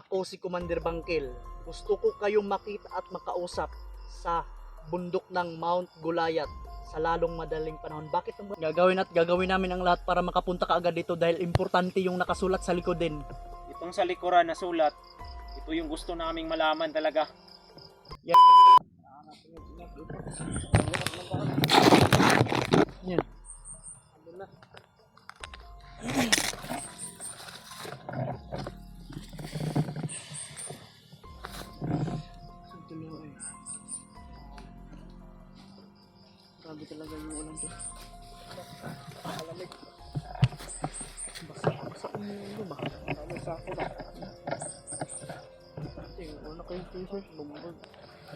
Ako si Commander Bangkel. Gusto ko kayong makita at makausap sa bundok ng Mount Goliath sa lalong madaling panahon. Bakit gagawin namin ang lahat para makapunta ka agad dito dahil importante yung nakasulat sa likod din. Itong sa likuran na sulat, ito yung gusto naming malaman talaga. Yan. Grabe talaga yung ulan to. Malamig. Basa mo ba? Ano sa ako ba? Tingnan mo na kayo t-shirt. Bumbog.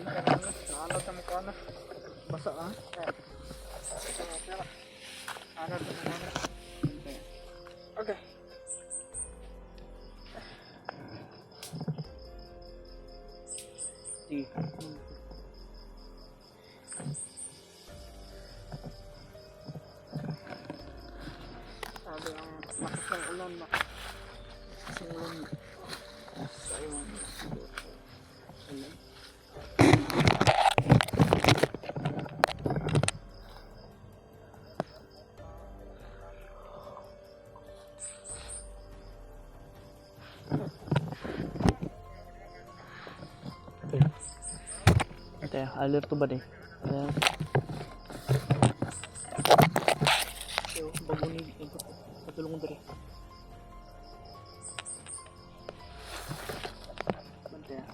Nakalaw sa mukha na. Basa ah. Okay. Sige. Sabi ang lakas ng ulan na. Kasi ulan sa iwan. Ulan. Ito ya, alert to ba deh? Yo, bago ni patulungan dere. Bante ya.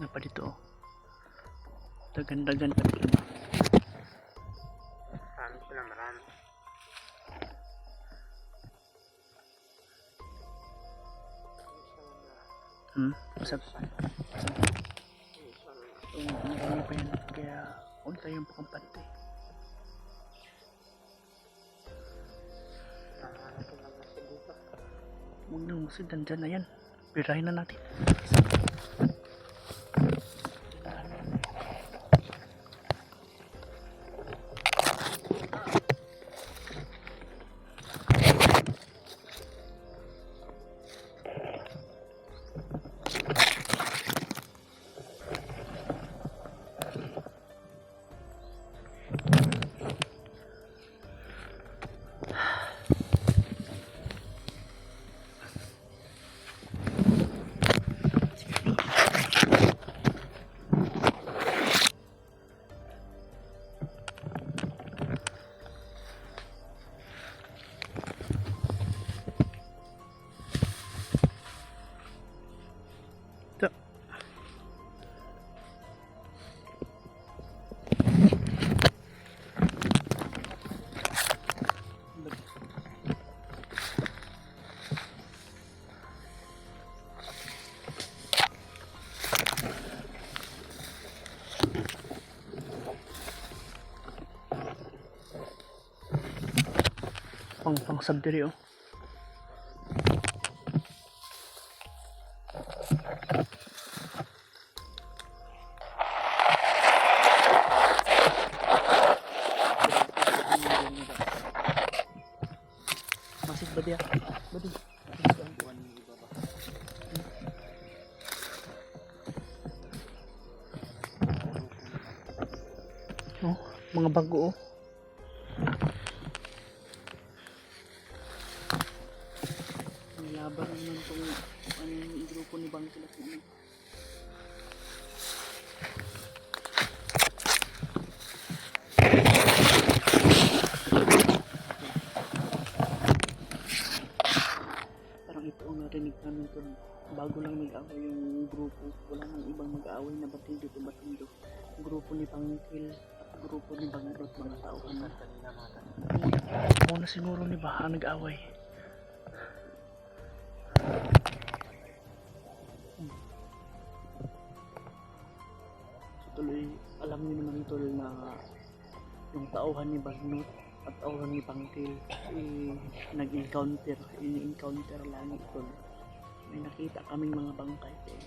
Nga pa dito oh. Dagan-dagan pa dito. Marami sila, marami. Masap. Marami pa yan. Kaya unta yung pakampante. Huwag na masidan dyan na yan. Pirahin na natin. pang sabdiri oh. Masih ba dia? Badi. Oh, mga bago oh. Laban naman itong yung grupo ni Bangkil at naman. Parang ito ang narinig namin ito. Bago lang nag-away yung grupo. Wala nang ibang mag-aaway na batindo. Grupo ni Bangkil at grupo ni Bangrot, mga tao na. Muna siguro ni Baha nag-away. Tuloy, alam niyo naman tol na yung tauhan ni Bagnot at tauhan ni Bangkil ini-encounter lang tol. May nakita kaming mga bangkay tol.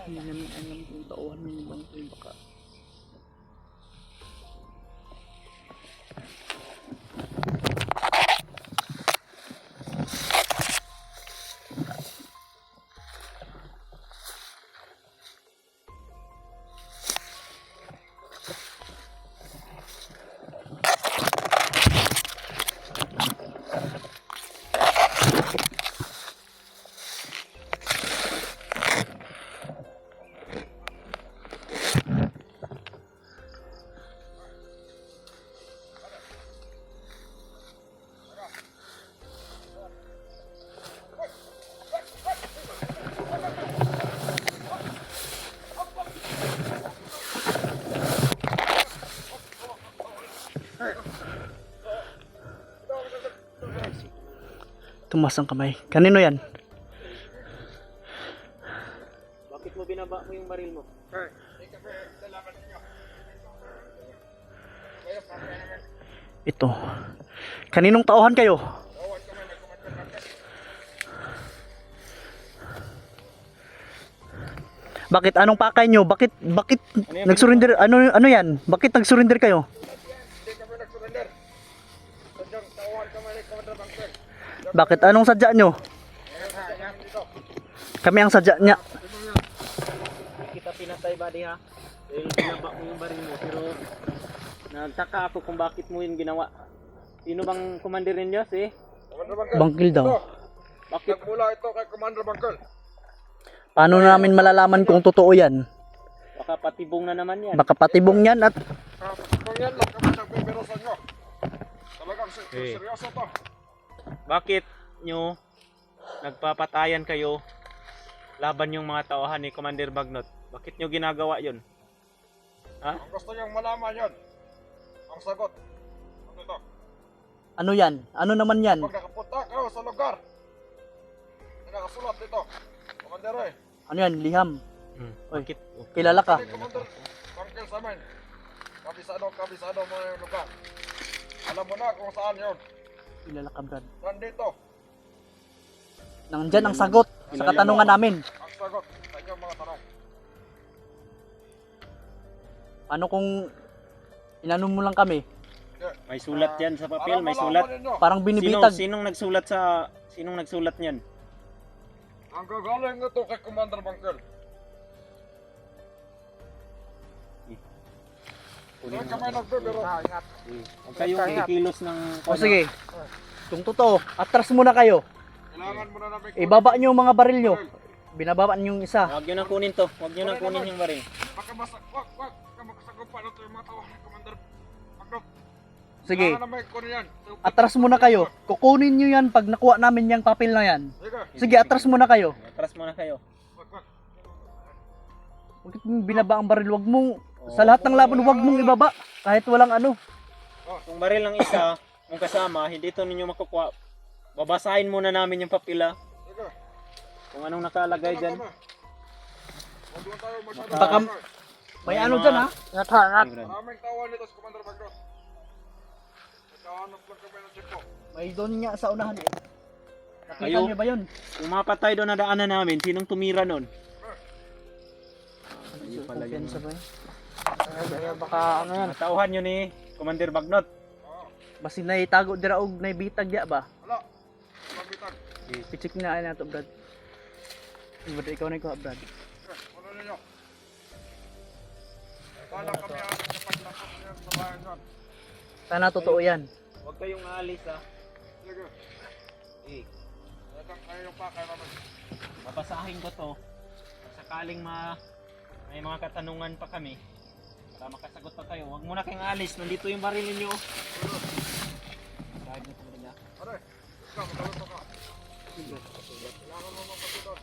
Hindi namin alam kung tauhan ni Bangkil baka tumas ang kamay. Kanino yan? Bakit mo binaba mo yung baril mo? Ito. Kaninong tauhan kayo? Bakit anong pakay nyo? Bakit nag-surrender? Ano yan? Bakit nag-surrender kayo? Bakit anong sadya nyo? Kami ang sadya niya. Kita pinatay body ha. Dahil binaba mo yung baril mo pero nagtaka ako kung bakit mo yun ginawa. Sino bang commander ninyo? Si? Bangkil daw. Bakit? Mula ito kay Commander Bangkil. Paano namin malalaman kung totoo yan? Baka patibong na naman yan. Baka patibong yan at Kung yan lang kami nagbibiro sa inyo. Talagang seryoso to. Bakit nyo nagpapatayan kayo laban yung mga tauhan ni Commander Bagnot? Bakit nyo ginagawa yun? Ha? Ang gusto niyong malaman yun. Ang sagot. Ano ito? ano yan? Ano naman yan? Pag nakapunta kayo sa lugar, nakasulat dito. Commander eh. Ano yan? Liham. Oy, Bakit? kilala ka? Commander Bangkil sa amin. Kabisado mo yung lugar. Alam mo na kung saan yun. Kilala ka, Brad. Nandito. Nandyan ang sagot sa katanungan namin. Ang sagot sa inyong mga tanong. Ano kung inano mo lang kami? May sulat yan sa papel, may sulat. Parang binibitag. Sinong nagsulat niyan? Ang gagaling ito kay Commander Bangkil. Huwag kami nagbibiro. Huwag kayong ikilos ng... O sige. Kung totoo, atras muna kayo. Kailangan mo na namin. Ibaba nyo yung mga baril nyo. Binababa nyo yung isa. Huwag nyo nang kunin to. Huwag nyo nang kunin yung baril. Baka wag ka magsagupa na ito yung mga tao ni Commander Bangkil. Sige. Kailangan namin kunin yan. Atras muna kayo. Kukunin nyo yan pag nakuha namin yung papel na yan. Sige. Sige, atras muna kayo. Atras muna kayo. Wag. Bakit mo binaba ang baril? Wag mong, sa lahat ng laban, wag mong ibaba. Kahit walang ano. Kung baril lang isa, kung kasama, hindi ito ninyo makukuha. Babasahin muna namin yung papila. Sige. Kung anong nakalagay dyan. Huwag lang tayo masyado. Baka, May ano dyan ha? Maraming tawan dito sa Commander Bagnot. Nagkahanap lang kami ng tipo. May doon nga sa unahan eh. Nakita Kayo? niyo ba yun? Umapat tayo doon na daanan namin. Sinong tumira nun? Ayun pala yun. ba? Baka ano yan? Matauhan yun ni Commander Bagnot. Basi na itago dira og naibitag ya ba? Wala. Walang bitag. Pichik na na to Brad. Brad ikaw na ko Brad. Ano ninyo? Kala kami amin kapag tapos niyan sa bayan dyan. Sana totoo yan. Huwag kayong aalis ha. Sige. Eh, Dagang kayo yung pakay namin. babasahin ko to. Kung sakaling may mga katanungan pa kami, para makasagot pa kayo. Huwag muna kayong aalis. Nandito yung baril ninyo. Kahit na ito nila. Are, ikaw, magaluto ka. Kailangan mo mapati doon.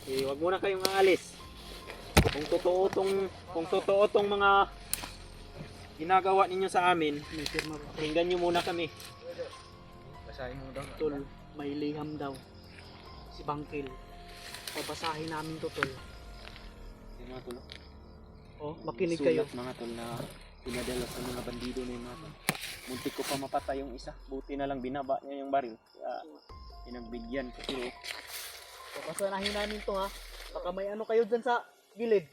Eh, huwag muna kayong aalis. Kung totoo tong mga ginagawa ninyo sa amin, May firma ba? pakinggan nyo muna kami. Basahin mo daw. Tol, may liham daw. Si Bangkil. Papasahin namin to tol. Yung mga tulo. Oh, makinig kayo. Sulat mga tol na pinadala sa mga bandido na yung mga tol. Muntik ko pa mapatay yung isa. Buti na lang binaba niya yung baril. Kaya pinagbigyan ko. Pero Papasahin namin to ha. Baka may ano kayo dyan sa gilid.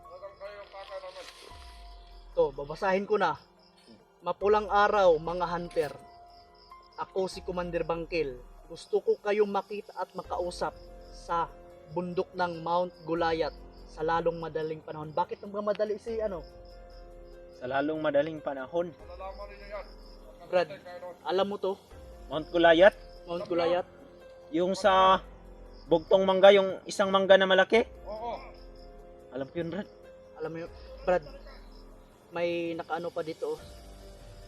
Dagang kayo yung pakay namin. To, babasahin ko na. Mapulang araw, mga hunter. Ako si Commander Bangkil. Gusto ko kayong makita at makausap sa bundok ng Mount Gulayat sa lalong madaling panahon. Bakit nang madali si ano? sa lalong madaling panahon, Malalaman ninyo yan. Brad, Magkakatay kayo doon. alam mo to? Mount Gulayat, Mount Gulayat? yung sa bugtong mangga, yung isang mangga na malaki. Oo. Alam ko yun, Brad. Alam mo yun, Brad, may nakaano pa dito. Oh.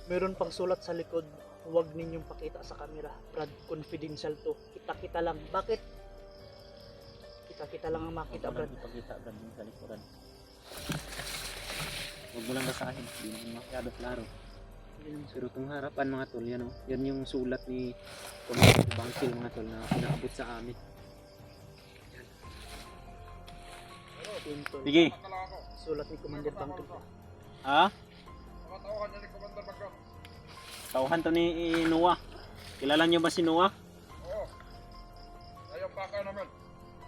Meron pang sulat sa likod. Huwag ninyong pakita sa camera. Brad, confidential to. Kita-kita lang. Bakit? Kita-kita lang ang makita, Brad. Ipakita, Brad, yung sa likuran. Huwag mo lang basahin, hindi naman masyado klaro. Pero itong harapan mga tol, yan, oh, yan yung sulat ni Commander Bangkil mga tol na pinaabot sa amin. Yun, tol. Sige, Nakala ako. Sulat ni Commander Bangkil. ha? Mga tauhan niya ni Commander Bagnot. Tauhan to ni Noah. Kilala nyo ba si Noah? Oo. Kayo yung pakay namin.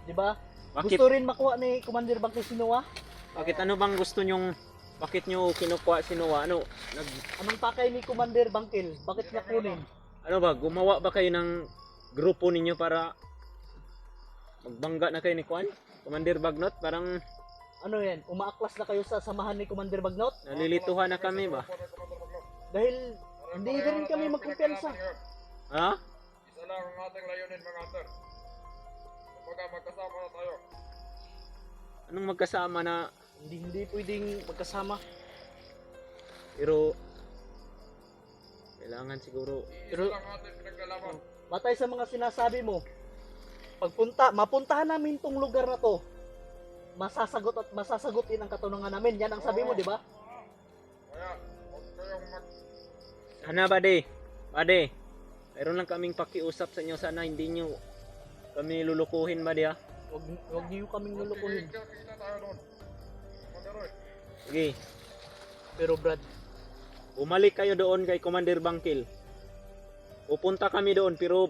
Di ba? Bakit, Gusto rin makuha ni Commander Bangkil si Noah? bakit ano bang gusto nyong, bakit nyo kinukuha si Noah? Ano, Anong pakay ni Commander Bangkil? Bakit niya kunin? ano ba, gumawa ba kayo ng grupo ninyo para magbangga na kayo ni Kwan? Commander Bagnot? Parang Ano yan? Umaaklas na kayo sa samahan ni Commander Bagnot? nalilituhan na kami ba? Dahil hindi na rin kami magkumpiyansa. Ha? Isa lang ang ating layunin mga hunter. Kumbaga magkasama na tayo. Anong magkasama na, Hindi pwedeng magkasama. pero kailangan siguro, Isa Pero- lang ang ating pinaglalaban. Batay sa mga sinasabi mo, mapuntahan namin tong lugar na to, masasagot at masasagutin ang katanungan namin. Yan ang sabi mo, di ba? Kaya, huwag kayong sana bade, mayroon lang kaming pakiusap sa inyo, sana hindi nyo kami lulukuhin ba diya? Huwag niyo kaming lulukuhin. Kita tayo doon. Magaroy. Sige, Pero Brad, bumalik kayo doon kay Commander Bangkil. Pupunta kami doon pero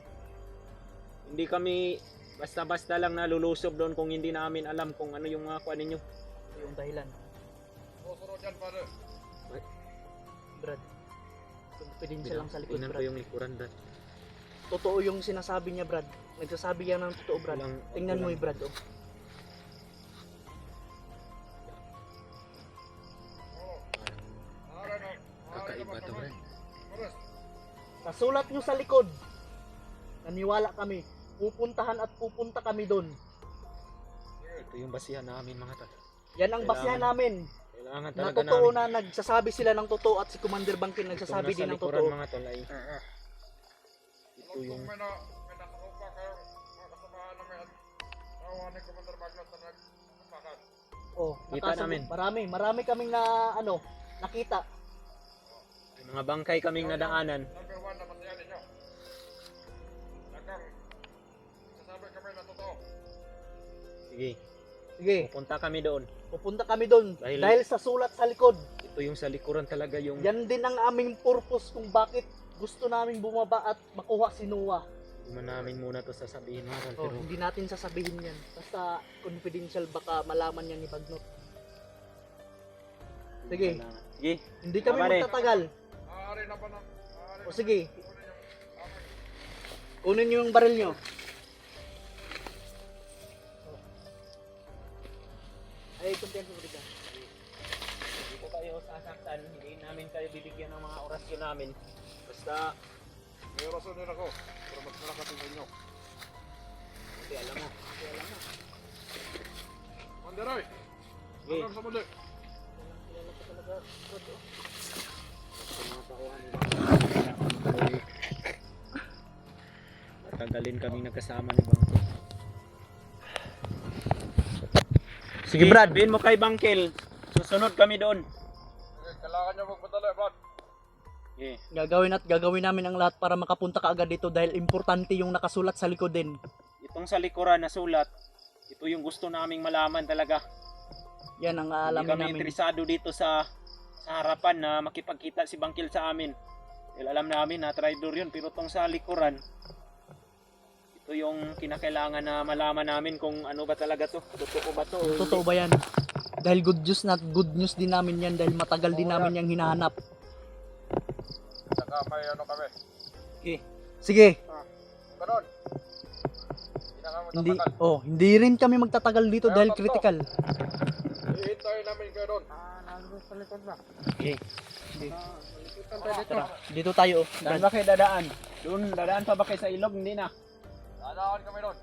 hindi kami basta-basta lang nalulusob doon kung hindi namin alam kung ano yung mga kuha ninyo. ito yung dahilan. Susunod yan, pare. Brad, confidential lang sa likod, Tingnan ko Brad. yung likuran, Brad. Totoo yung sinasabi niya, Brad. Nagsasabi yan ng totoo, Brad. Tingnan mo yung Brad, oh. Oo. Kakaiba to, Brad. Pares. Sa sulat nyo sa likod, naniwala kami. Pupuntahan at pupunta kami doon. Ito yung basihan namin mga tol. Yan ang basihan namin. Kailangan Na talaga totoo namin. na nagsasabi sila ng totoo at si Commander Bangkil nagsasabi din ng totoo. mga tol ay ito Alam yung kong may nakakupa kayong mga kasamahan namin at nakuha ni Commander Bagnot na nagpakan. Oh, Kita nakasagot. namin. Marami kaming na nakita. may mga bangkay kaming nadaanan. Number 1 naman yan ninyo. Dagang sasabi kami na totoo. Sige. Sige, Pupunta kami doon. pupunta kami doon. Dahil- Dahil sa sulat sa likod. Ito yung sa likuran talaga yung Yan din ang aming purpose kung bakit gusto namin bumaba at makuha si Noah. Hindi namin muna to sasabihin mga tol. Oh, Pero hindi natin sasabihin yan. Basta confidential, baka malaman yan ni Bagnot. Sige, Sige. hindi kami Pare. magtatagal. Maaari na ba na? Maaari O na sige, ba? Kunin yung amoy. kunin nyo yung baril nyo. Ay, kumpiyansa mo dito. Hindi ko kayo sasaktan. Hindi namin kayo bibigyan ng mga orasyon namin. Basta, May rason din ako. Pero mas malakas sa inyo. hindi alam mo. Mandiray! Sige. Hanggang sa muli. Sa mga tauhan nila. Matagalin kaming nagkasama ni Bangkil. Sige, Brad. Sabihin mo kay Bangkil. Susunod kami doon. Sige, kailangan nyo magpadala, Brad. Okay. Gagawin namin ang lahat para makapunta ka agad dito dahil importante yung nakasulat sa likod din. Itong sa likuran na sulat, ito yung gusto naming malaman talaga. Yan ang Hindi aalamin kami namin. interesado dito sa harapan na makipagkita si Bangkil sa amin. Dahil alam namin na traitor yun, pero itong sa likuran, ito yung kinakailangan na malaman namin kung ano ba talaga to. Totoo ba to? Totoo ba yan? Dahil good news din namin yan dahil matagal din namin yung hinahanap. Saka may ano kami. Sige, Ganon. Hindi na kami hindi tatagal. hindi rin kami magtatagal dito dahil critical. Ihintayin namin kayo doon. Okay. Tara, dito tayo. Saan ba kayo dadaan? Doon, dadaan pa ba kayo sa ilog? Hindi na. Dadaan kami doon.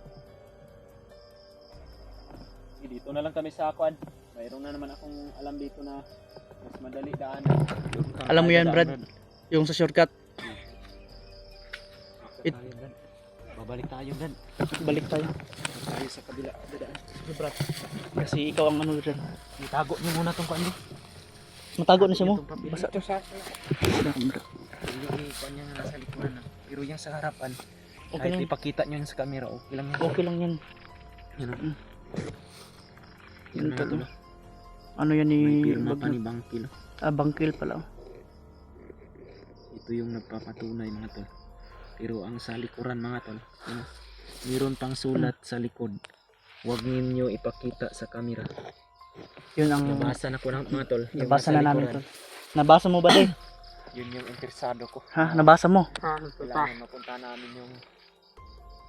Okay, dito na lang kami sa Kwan. Mayroon na naman akong alam dito na mas madali daan. Alam mo yan, Brad? Yung sa shortcut, Babalik tayo, Brad. balik tayo. Tayo sa kabila. Dadaan. Sige, Brad. Kasi ikaw ang ano dyan. Itago niyo muna tong kwan. Matago na siya mo. Basa to sa yung kwan niya na nasa likuran na. Pero yung sa harapan, Okay kahit lang. ipakita niyo yun sa camera, okay lang yan. Okay lang yan. Yan o. Yun na, to. Ano yan ni May pirma pa ni Bagnot? Bangkil. Bangkil pala. Ito yung nagpapatunay mga tol. Pero ang sa likuran mga tol, yun, mayroon pang sulat sa likod. Huwag ninyo ipakita sa camera. Yun ang Nabasa na ko ng mga tol. Yung nabasa nasa na namin likuran. to. Nabasa mo ba, Day? Yun yung interesado ko. Ha? Nabasa mo? Kailangan mapunta namin yung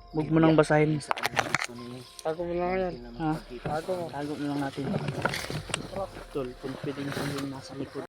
Huwag mo nang basahin. saan ang gusto ni Tago mo lang yan. Bangkil na Ha? magpakita sa Tago na lang natin. Tol, confidential yung nasa likod.